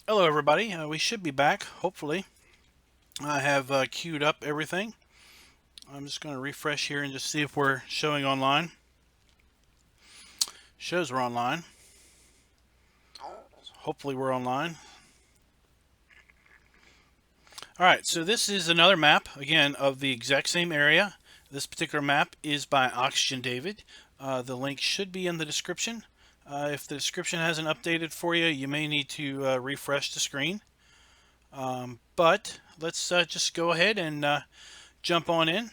Hello everybody, we should be back, hopefully. I have queued up everything. I'm just going to refresh here and just see if we're showing online. Shows we're online. Hopefully we're online. Alright, so this is another map, again, of the exact same area. This particular map is by oxygendavid. The link should be in the description. If the description hasn't updated for you, you may need to refresh the screen. But let's just go ahead and jump on in.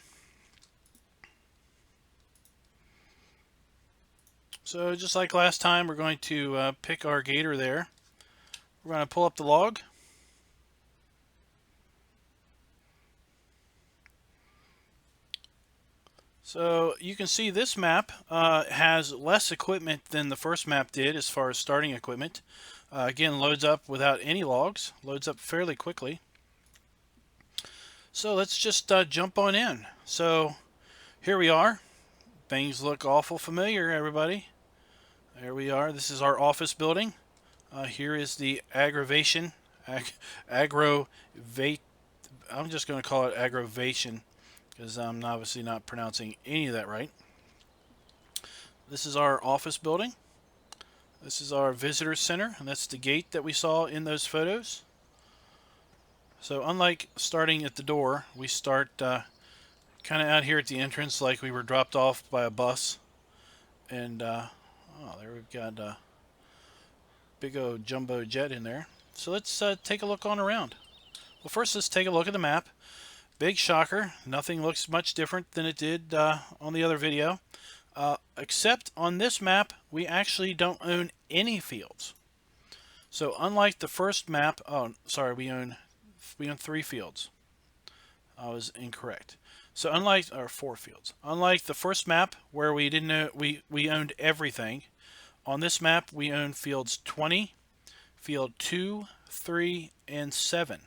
So just like last time, we're going to pick our gator there. We're going to pull up the log. So you can see this map has less equipment than the first map did as far as starting equipment. Again, loads up without any logs, loads up fairly quickly. So let's just jump on in. So here we are. Things look awful familiar, everybody. There we are. This is our office building. Here is the AGROVATION. I'm just going to call it AGROVATION because I'm obviously not pronouncing any of that right. This is our office building. This is our visitor center, and that's the gate that we saw in those photos. So unlike starting at the door, we start kind of out here at the entrance like we were dropped off by a bus. And oh, there we've got a big old jumbo jet in there. So let's take a look on around. Well, first let's take a look at the map. Big shocker, nothing looks much different than it did on the other video. Except on this map, we actually don't own any fields. So unlike the first map, oh, sorry, we own 3 fields. I was incorrect. So unlike, or 4 fields. Unlike the first map where we didn't know, we owned everything. On this map, we own fields 20, field 2, 3, and 7.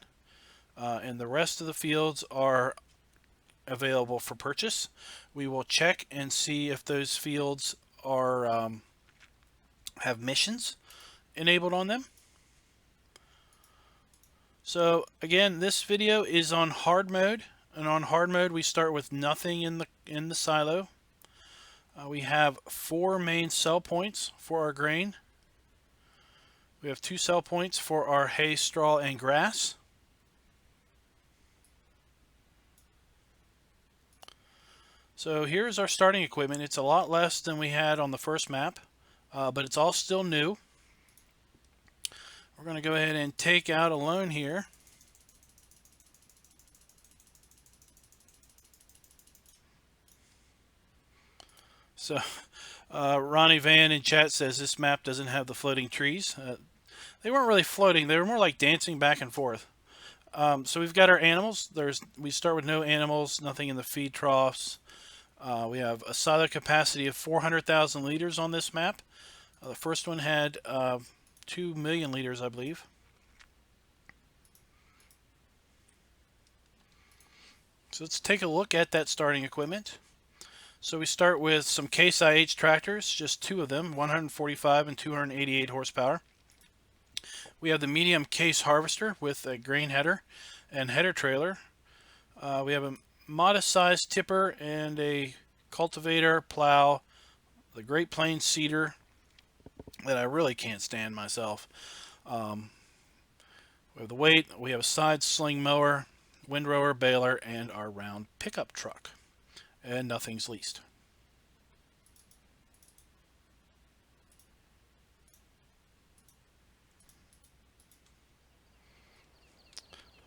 And the rest of the fields are available for purchase. We will check and see if those fields are have missions enabled on them. So again, this video is on hard mode, and on hard mode we start with nothing in the silo. We have 4 main sell points for our grain. We have 2 sell points for our hay, straw, and grass. So here's our starting equipment. It's a lot less than we had on the first map, but it's all still new. We're going to go ahead and take out a loan here. So Ronnie Van in chat says this map doesn't have the floating trees. They weren't really floating. They were more like dancing back and forth. So we've got our animals. We start with no animals, nothing in the feed troughs. We have a silo capacity of 400,000 liters on this map. The first one had 2 million liters, I believe. So let's take a look at that starting equipment. So we start with some Case IH tractors, just 2 of them, 145 and 288 horsepower. We have the medium Case harvester with a grain header and header trailer. We have a modest sized tipper and a cultivator, plow, the Great Plains seeder that I really can't stand myself. We have the weight, we have a side sling mower, windrower, baler, and our round pickup truck. And nothing's leased.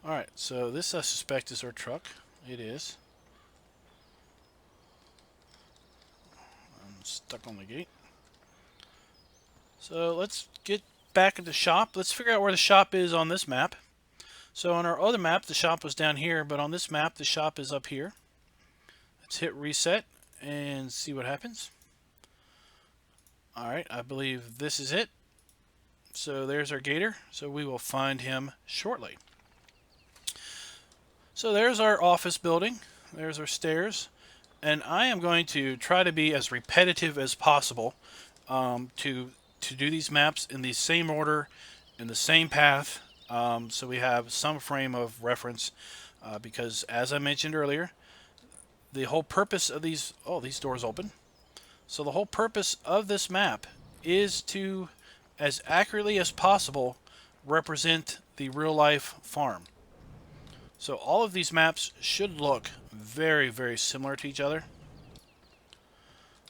Alright, so this I suspect is our truck. It is. I'm stuck on the gate. So let's get back at the shop. Let's figure out where the shop is on this map. So on our other map, the shop was down here, but on this map, the shop is up here. Let's hit reset and see what happens. Alright, I believe this is it. So there's our gator. So we will find him shortly. So there's our office building. There's our stairs. And I am going to try to be as repetitive as possible to do these maps in the same order, in the same path, so we have some frame of reference, because as I mentioned earlier, the whole purpose of these doors open. So the whole purpose of this map is to, as accurately as possible, represent the real life farm. So all of these maps should look very, very similar to each other.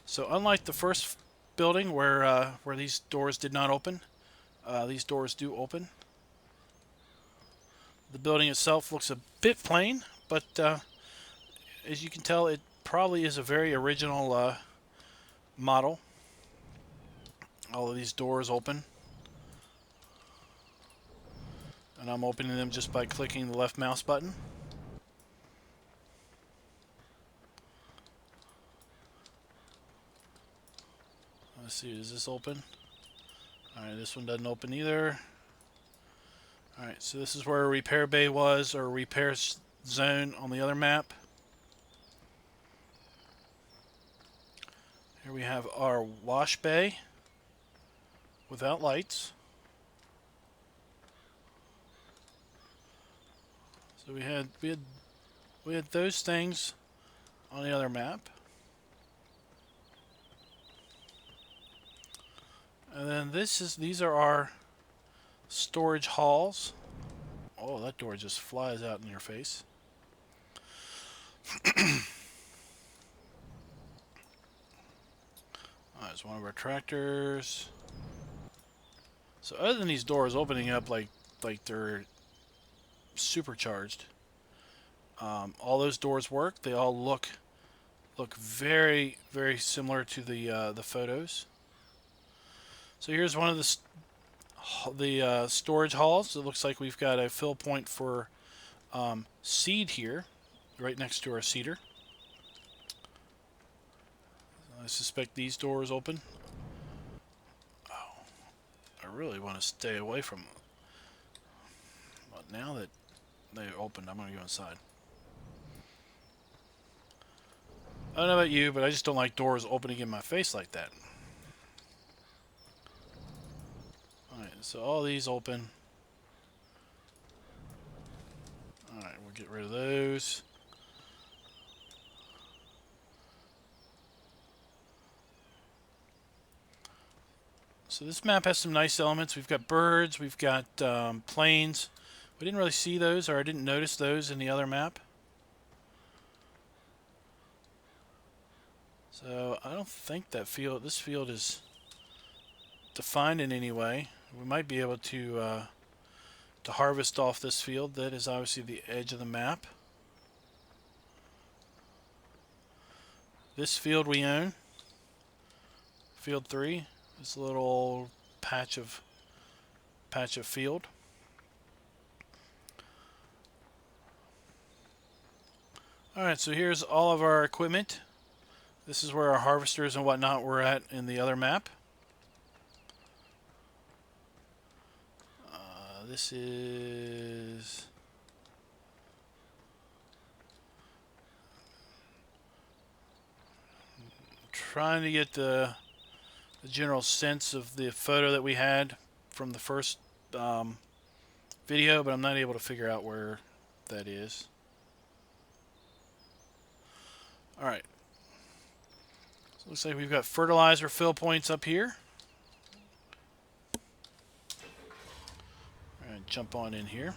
So unlike the first building where these doors did not open, these doors do open. The building itself looks a bit plain, but as you can tell, it probably is a very original model. All of these doors open, and I'm opening them just by clicking the left mouse button. Let's see, does this open? Alright, this one doesn't open either. Alright, so this is where a repair bay was, or a repair zone on the other map. Here we have our wash bay without lights. So we had those things on the other map. And then these are our storage halls. Oh, that door just flies out in your face. There's one of our tractors. So other than these doors opening up like they're supercharged, all those doors work. They all look very, very similar to the photos. So here's one of the storage halls. It looks like we've got a fill point for seed here, right next to our seeder. I suspect these doors open. Oh, I really want to stay away from them. But now that they opened, I'm going to go inside. I don't know about you, but I just don't like doors opening in my face like that. Alright, so all these open. Alright, we'll get rid of those. So this map has some nice elements. We've got birds, we've got planes. We didn't really see those, or I didn't notice those in the other map. So I don't think that this field is defined in any way. We might be able to harvest off this field. That is obviously the edge of the map. This field we own, field 3. This little patch of field. Alright, so here's all of our equipment. This is where our harvesters and whatnot were at in the other map. This is... trying to get the general sense of the photo that we had from the first video, but I'm not able to figure out where that is. Alright. So looks like we've got fertilizer fill points up here. We're going to jump on in here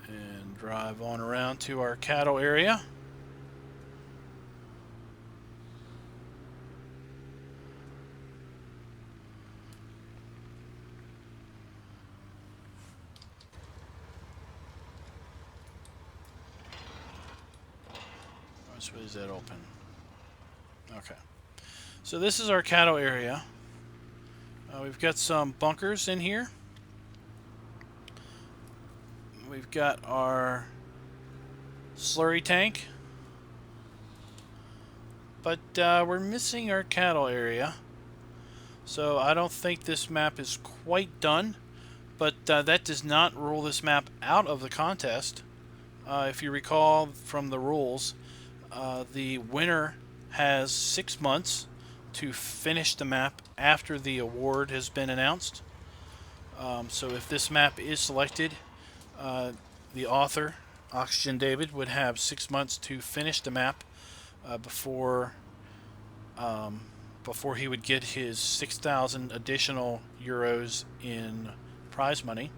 and drive on around to our cattle area. Which way is that open? Okay. So this is our cattle area. We've got some bunkers in here. We've got our slurry tank. But we're missing our cattle area. So I don't think this map is quite done. But that does not rule this map out of the contest. If you recall from the rules, the winner has 6 months to finish the map after the award has been announced. So if this map is selected, the author, oxygendavid, would have 6 months to finish the map before he would get his 6,000 additional euros in prize money.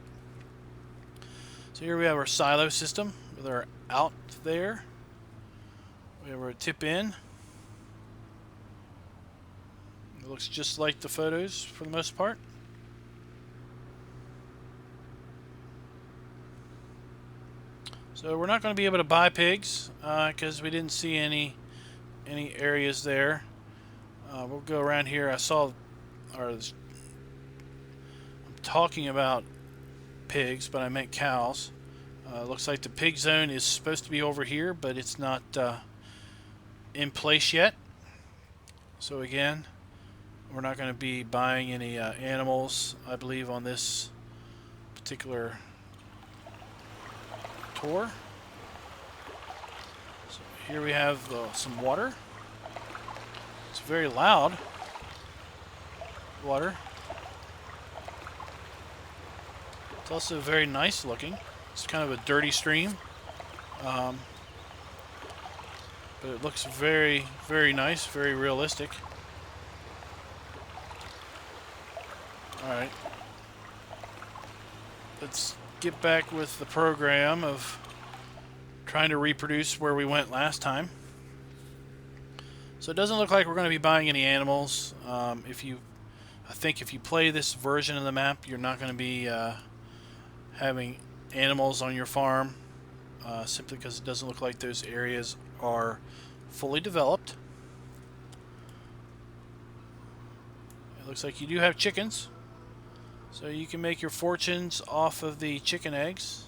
So here we have our silo system with our out there. We have our tip in. It looks just like the photos for the most part. So we're not going to be able to buy pigs because we didn't see any areas there. We'll go around here. I'm talking about pigs, but I meant cows. Looks like the pig zone is supposed to be over here, but it's not in place yet. So again, we're not going to be buying any animals, I believe, on this particular tour. So here we have some water. It's very loud water. It's also very nice looking. It's kind of a dirty stream, but it looks very, very nice, very realistic. Alright, let's get back with the program of trying to reproduce where we went last time. So it doesn't look like we're going to be buying any animals. I think if you play this version of the map, you're not going to be having animals on your farm, simply because it doesn't look like those areas are fully developed. It looks like you do have chickens, so you can make your fortunes off of the chicken eggs.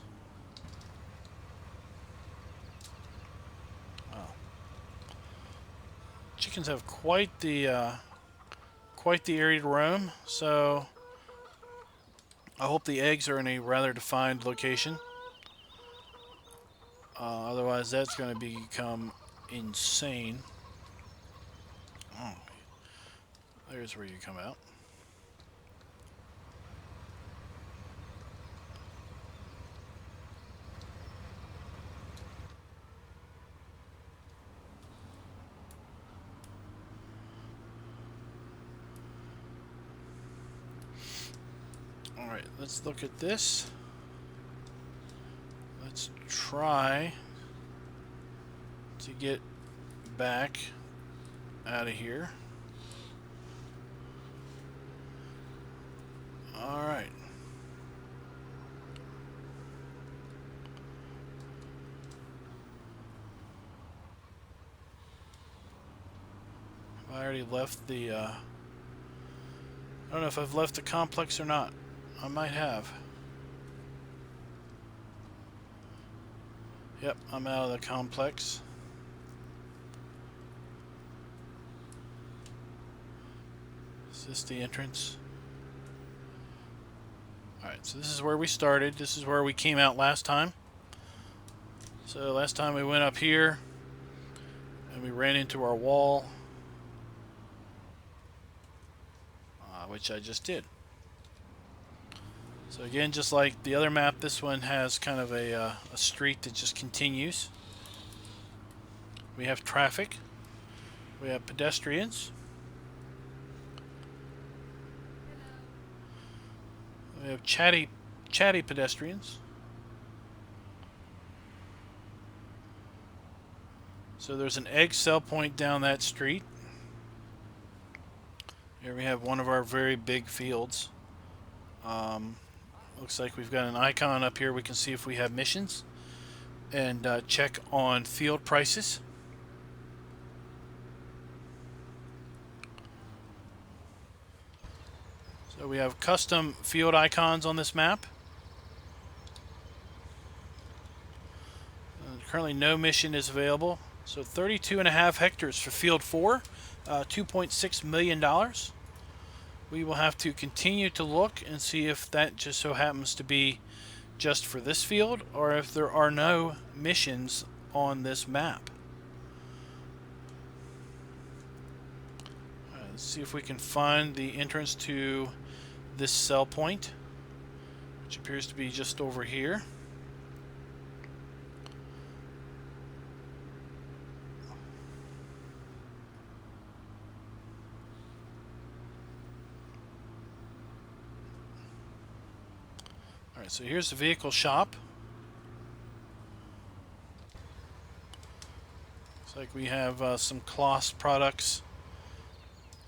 Wow. Chickens have quite the area to roam, so I hope the eggs are in a rather defined location. Otherwise, that's going to become insane. Oh, there's where you come out. Alright, let's look at this. Let's try to get back out of here. Alright. I already left the I don't know if I've left the complex or not. I might have. Yep, I'm out of the complex. Is this the entrance? Alright, so this is where we started. This is where we came out last time. So last time we went up here and we ran into our wall, which I just did. So again, just like the other map, this one has kind of a street that just continues. We have traffic. We have pedestrians. We have chatty pedestrians. So there's an egg sell point down that street. Here we have one of our very big fields. Looks like we've got an icon up here. We can see if we have missions and check on field prices. So we have custom field icons on this map. Currently no mission is available. So 32.5 hectares for field 4, $2.6 million. We will have to continue to look and see if that just so happens to be just for this field or if there are no missions on this map. Let's see if we can find the entrance to this sell point. appears to be just over here. Alright, so here's the vehicle shop. Looks like we have some Kloss products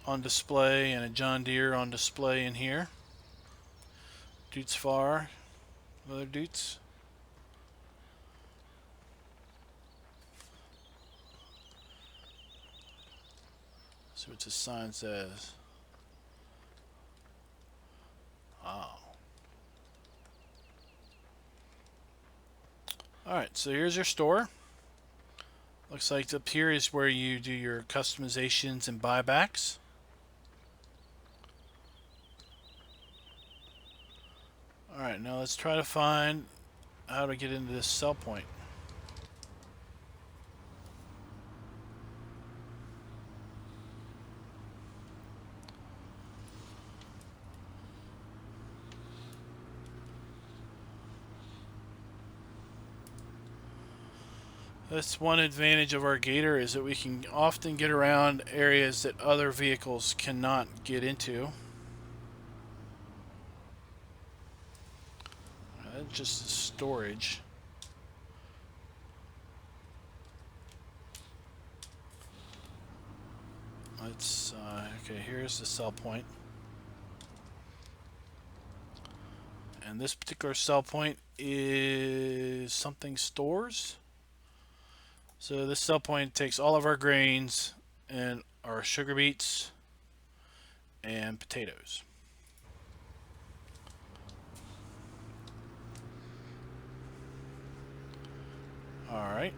on display and a John Deere on display in here. Dutes Far, other Dutes. See what this sign says. Oh. Alright, so here's your store. Looks like up here is where you do your customizations and buybacks. Alright, now let's try to find how to get into this sell point. That's one advantage of our Gator, is that we can often get around areas that other vehicles cannot get into. That's just storage. Let's okay, here's the sell point. And this particular sell point is something stores. So this sell point takes all of our grains and our sugar beets and potatoes. Alright.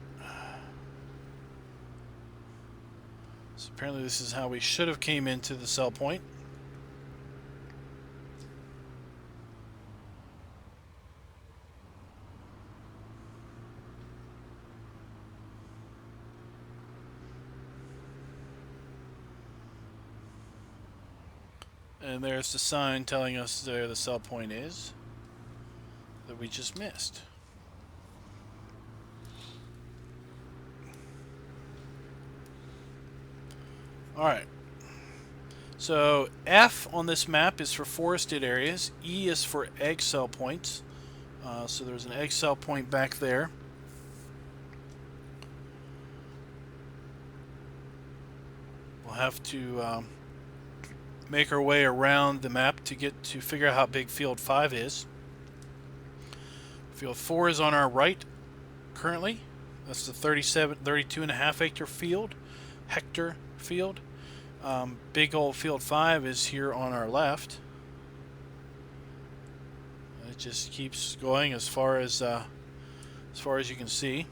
So apparently this is how we should have came into the sell point. And there's the sign telling us where the sell point is that we just missed. Alright. So F on this map is for forested areas. E is for egg sell points. So there's an egg sell point back there. We'll have to make our way around the map to figure out how big Field 5 is. Field 4 is on our right currently. That's the 32.5 hectare field. Big old Field 5 is here on our left. It just keeps going as far as you can see.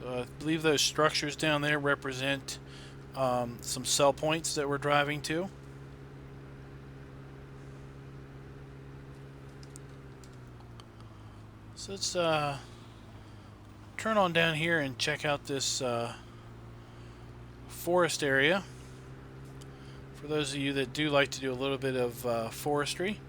I believe those structures down there represent some sell points that we're driving to. So let's turn on down here and check out this forest area. For those of you that do like to do a little bit of forestry.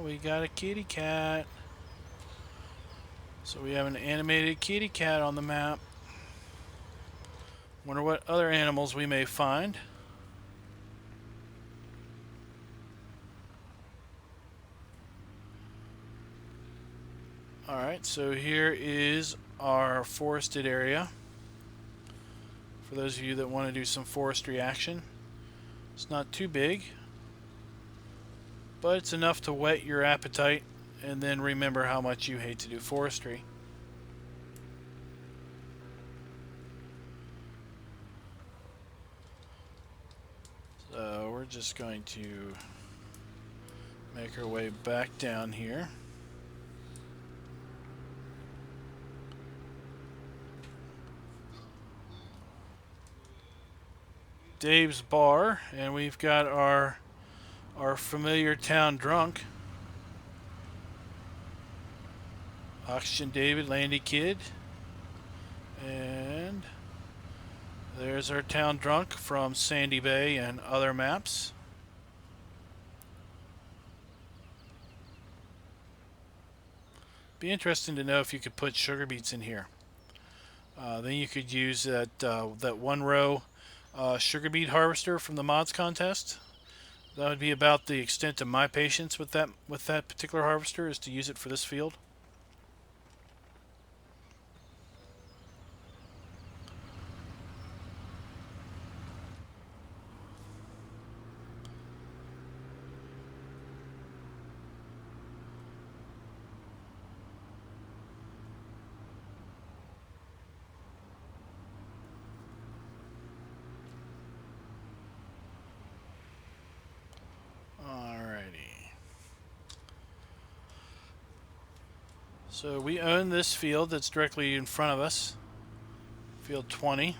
We got a kitty cat. So we have an animated kitty cat on the map. Wonder what other animals we may find. Alright, so here is our forested area. For those of you that want to do some forestry action. It's not too big, but it's enough to whet your appetite and then remember how much you hate to do forestry. So we're just going to make our way back down here. Dave's Bar, and we've got our familiar town drunk. Oxygendavid, Landy Kid. And there's our town drunk from Sandy Bay and other maps. Be interesting to know if you could put sugar beets in here. Then you could use that one row sugar beet harvester from the mods contest. That would be about the extent of my patience with that particular harvester, is to use it for this field. So we own this field that's directly in front of us, field 20.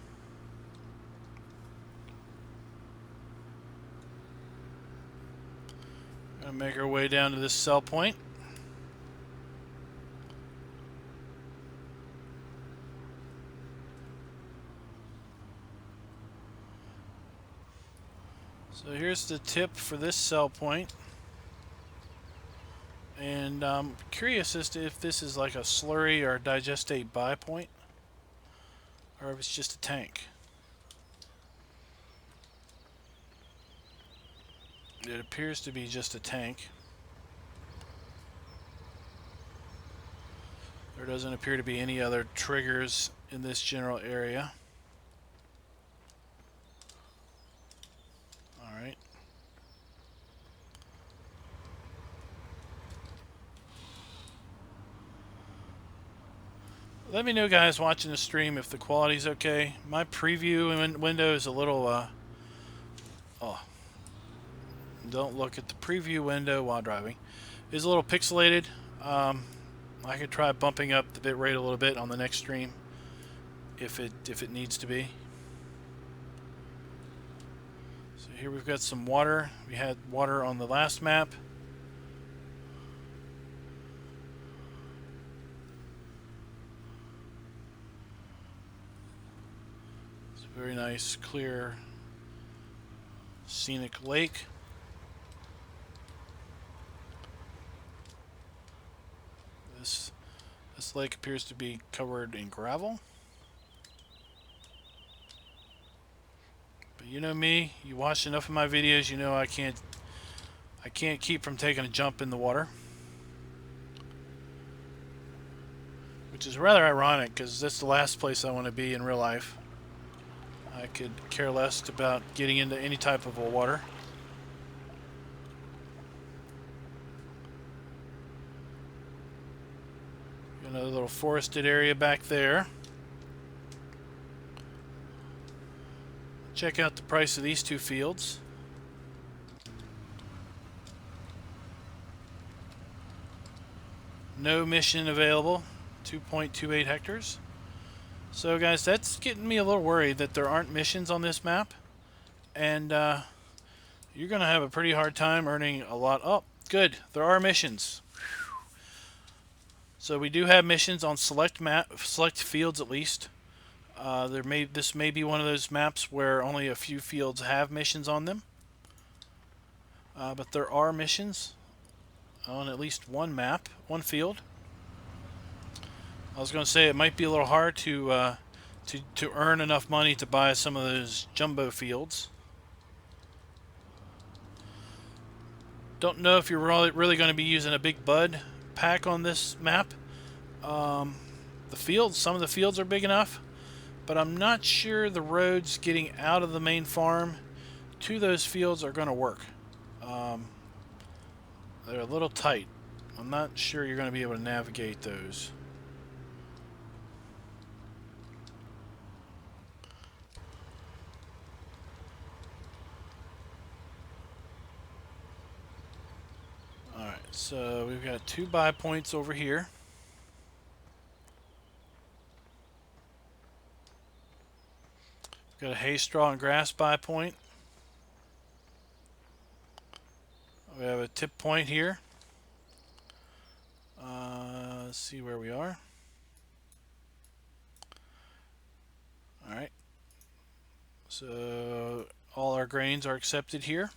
Gonna make our way down to this cell point. So here's the tip for this cell point. And I'm curious as to if this is like a slurry or digestate buy point, or if it's just a tank. It appears to be just a tank. There doesn't appear to be any other triggers in this general area. Alright. Let me know, guys, watching the stream, if the quality's okay. My preview window is a little, don't look at the preview window while driving. It's a little pixelated. I could try bumping up the bitrate a little bit on the next stream if it needs to be. So here we've got some water. We had water on the last map. It's a very nice, clear, scenic lake. This lake appears to be covered in gravel. But you know me, you watch enough of my videos, you know I can't keep from taking a jump in the water. Which is rather ironic, because that's the last place I want to be in real life. I could care less about getting into any type of water. Another little forested area back there. Check out the price of these two fields. No mission available, 2.28 hectares. So guys, that's getting me a little worried that there aren't missions on this map. And you're going to have a pretty hard time earning a lot. Oh, good, there are missions. So we do have missions on select fields at least. This may be one of those maps where only a few fields have missions on them. But there are missions on at least one map, one field. I was going to say it might be a little hard to earn enough money to buy some of those jumbo fields. Don't know if you're really going to be using a big bud pack on this map. Some of the fields are big enough, but I'm not sure the roads getting out of the main farm to those fields are going to work. They're a little tight. I'm not sure you're going to be able to navigate those. Alright, so we've got 2 buy points over here. Got a hay, straw, and grass buy point. We have a tip point here. Let's see where we are. Alright. So all our grains are accepted here.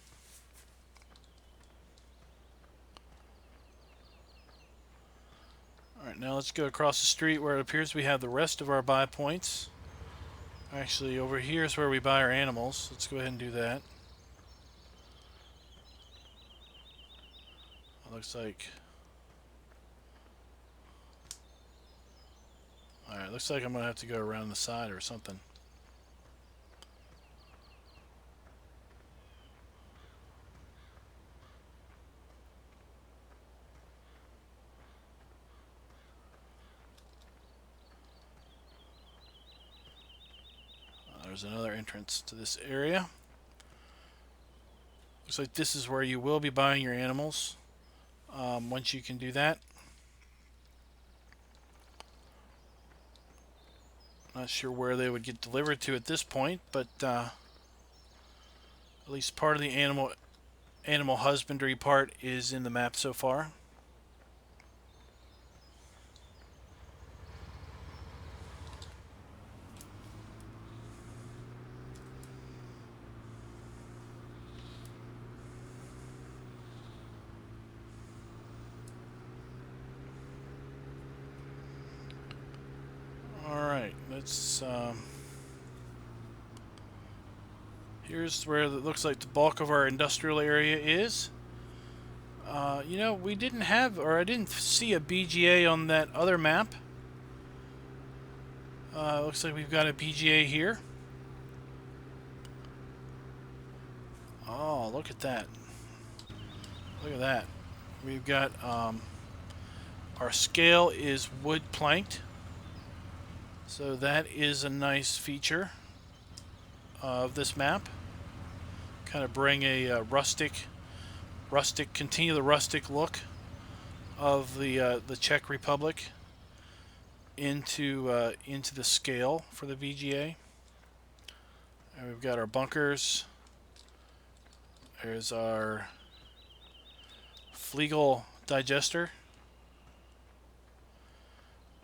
Alright, now let's go across the street where it appears we have the rest of our buy points. Actually, over here is where we buy our animals. Let's go ahead and do that. It looks like... Alright, looks like I'm going to have to go around the side or something. There's another entrance to this area. Looks like this is where you will be buying your animals once you can do that. Not sure where they would get delivered to at this point, but at least part of the animal husbandry part is in the map so far. Let's here's where it looks like the bulk of our industrial area is. You know, we didn't have, or I didn't see a BGA on that other map. Looks like we've got a BGA here. Oh, look at that. Look at that. We've got our scale is wood planked. So that is a nice feature of this map. Kind of bring a continue the rustic look of the Czech Republic into the scale for the VGA. And we've got our bunkers. There's our Flegel digester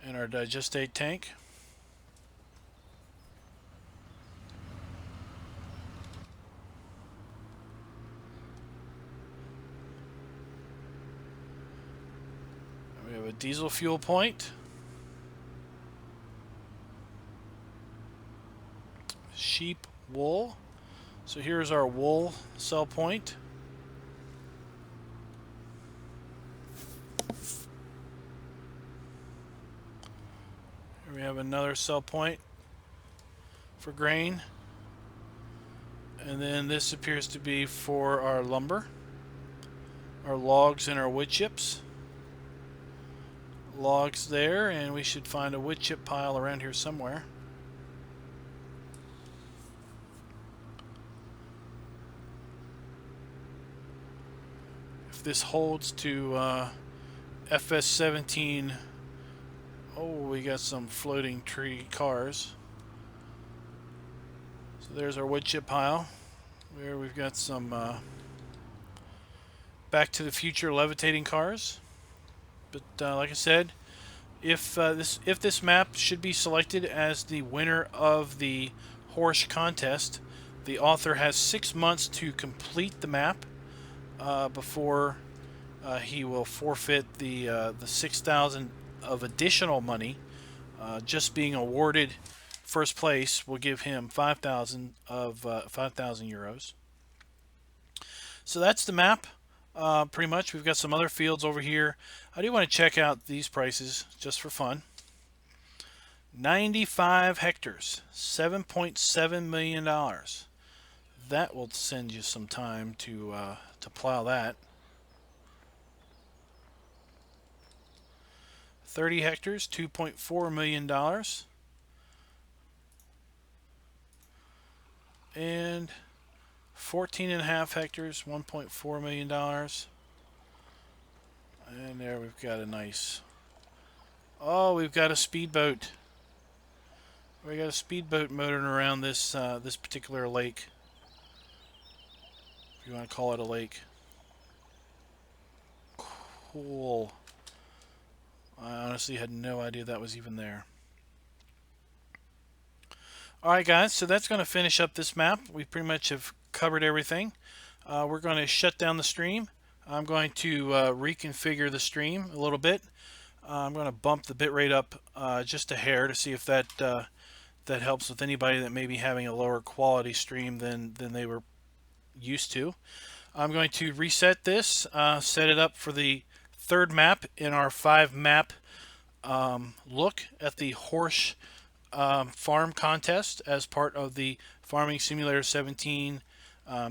and our digestate tank. We have a diesel fuel point. Sheep wool. So here's our wool sell point. Here we have another sell point for grain. And then this appears to be for our lumber, our logs, and our wood chips. Logs there, and we should find a wood chip pile around here somewhere. If this holds to FS17, oh, we got some floating tree cars. So there's our wood chip pile, where we've got some Back to the Future levitating cars. But like I said, if this map should be selected as the winner of the Horsh contest, the author has 6 months to complete the map before he will forfeit the 6,000 of additional money. Just being awarded first place will give him 5,000 euros. So that's the map. Pretty much. We've got some other fields over here. I do want to check out these prices just for fun. 95 hectares, $7.7 million. That will send you some time to plow that. 30 hectares, $2.4 million. And 14.5 hectares, $1.4 million. And there we've got a nice... Oh, we've got a speedboat. We got a speedboat motoring around this this particular lake. If you want to call it a lake. Cool. I honestly had no idea that was even there. Alright guys, so that's going to finish up this map. We pretty much have covered everything. We're going to shut down the stream. I'm going to reconfigure the stream a little bit. I'm going to bump the bitrate up just a hair to see if that that helps with anybody that may be having a lower quality stream than they were used to. I'm going to reset this, set it up for the third map in our 5-map look at the Horsh farm contest as part of the Farming Simulator 17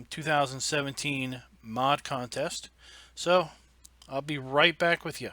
2017 mod contest. So I'll be right back with you.